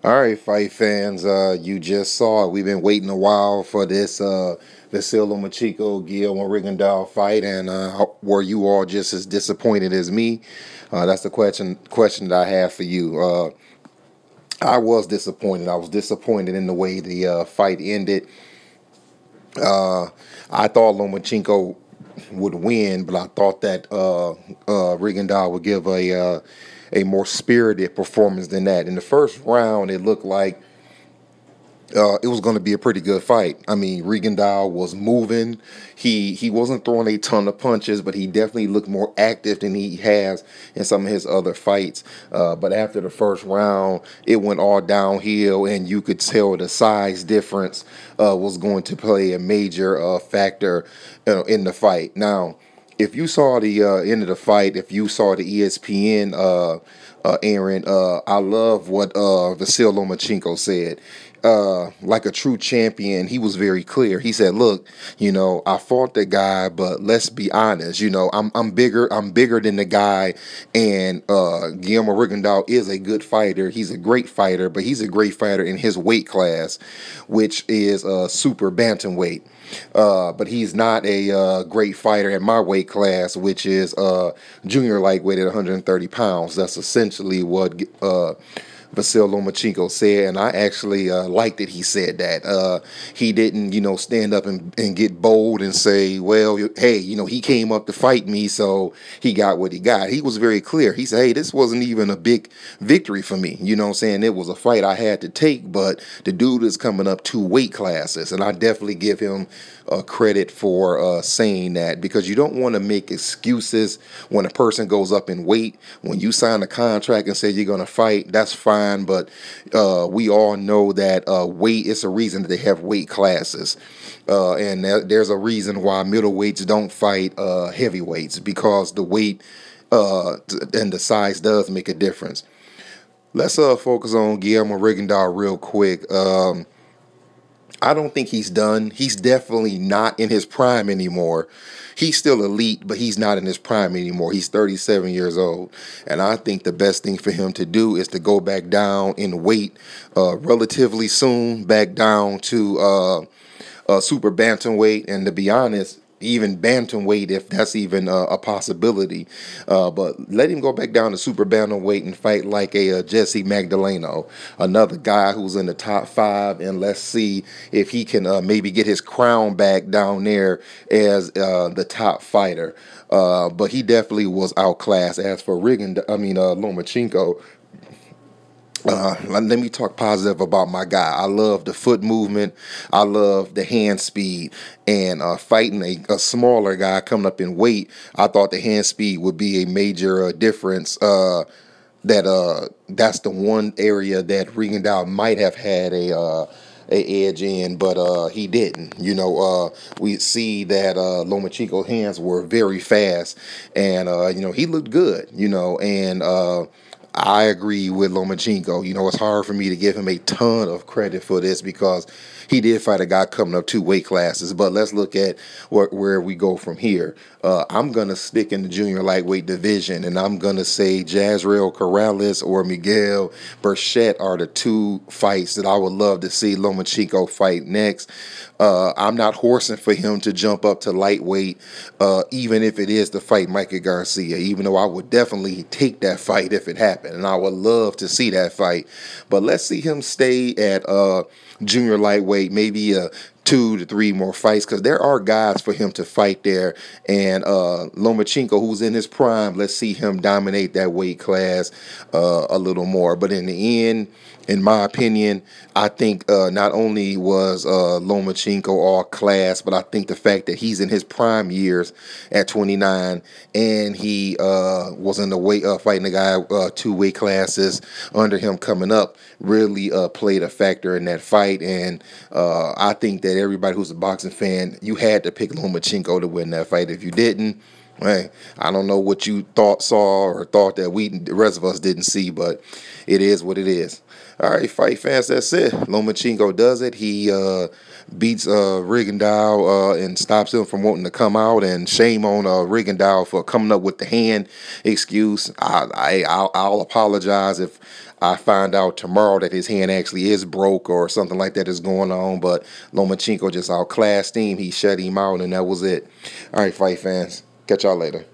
All right, fight fans, you just saw it. We've been waiting a while for this Vasyl Lomachenko Guillermo Rigondeaux fight, and were you all just as disappointed as me? That's the question that I have for you. I was disappointed. I was disappointed in the way the fight ended. Uh, I thought Lomachenko would win, but I thought that Rigondeaux would give a more spirited performance than that. In the first round, it looked like it was going to be a pretty good fight. I mean, Rigondeaux was moving. He wasn't throwing a ton of punches, but he definitely looked more active than he has in some of his other fights. But after the first round, it went all downhill, and you could tell the size difference was going to play a major factor in the fight. Now, if you saw the end of the fight, if you saw the ESPN Aaron, I love what Vasyl Lomachenko said. Like a true champion, he was very clear. He said, "Look, I fought the guy, but let's be honest. I'm bigger. I'm bigger than the guy, and Guillermo Rigondeaux is a good fighter. He's a great fighter, but he's a great fighter in his weight class, which is super bantamweight. But he's not a great fighter at my weight class, which is junior lightweight at 130 pounds. That's essentially what Vasyl Lomachenko said, and I actually liked that he said that. He didn't, stand up and get bold and say, well, hey, he came up to fight me, so he got what he got. He was very clear. He said, hey, this wasn't even a big victory for me. You know what I'm saying? It was a fight I had to take, but the dude is coming up 2 weight classes, and I definitely give him credit for saying that, because you don't want to make excuses when a person goes up in weight. When you sign a contract and say you're going to fight, that's fine, but we all know that weight is a reason that they have weight classes. And there's a reason why middleweights don't fight heavyweights, because the weight and the size does make a difference. Let's focus on Guillermo Rigondeaux real quick. I don't think he's done. He's definitely not in his prime anymore. He's still elite, but he's not in his prime anymore. He's 37 years old. And I think the best thing for him to do is to go back down in weight relatively soon, back down to super bantamweight. And to be honest, even bantamweight, if that's even a possibility. But let him go back down to super bantamweight and fight like a Jesse Magdaleno, another guy who's in the top 5, and let's see if he can maybe get his crown back down there as the top fighter. But he definitely was outclassed. As for Lomachenko, let me talk positive about my guy. I love the foot movement. I love the hand speed. And fighting a smaller guy coming up in weight, I thought the hand speed would be a major difference. That's the one area that Rigondeaux might have had a edge in, but he didn't. We see that Lomachenko's hands were very fast, and he looked good. And I agree with Lomachenko. It's hard for me to give him a ton of credit for this, because he did fight a guy coming up 2 weight classes. But let's look at where we go from here. I'm going to stick in the junior lightweight division, and I'm going to say Jazrael Corrales or Miguel Burchett are the 2 fights that I would love to see Lomachenko fight next. I'm not horsing for him to jump up to lightweight, even if it is to fight Mikey Garcia, even though I would definitely take that fight if it happened, and I would love to see that fight. But let's see him stay at junior lightweight, maybe 2 to 3 more fights, because there are guys for him to fight there. And Lomachenko, who's in his prime, let's see him dominate that weight class a little more. But in the end, in my opinion, I think not only was Lomachenko all class, but I think the fact that he's in his prime years at 29, and he was in the weight fighting a guy 2 weight classes under him coming up, really played a factor in that fight. And I think that everybody who's a boxing fan, you had to pick Lomachenko to win that fight. If you didn't, Hey, I don't know what you saw or thought that the rest of us didn't see, but it is what it is. All right, fight fans, that's it. Lomachenko does it. He beats Rigondeaux and stops him from wanting to come out. And shame on Rigondeaux for coming up with the hand excuse. I'll apologize if I find out tomorrow that his hand actually is broke or something like that is going on. But Lomachenko just outclassed him. He shut him out, and that was it. All right, fight fans. Catch y'all later.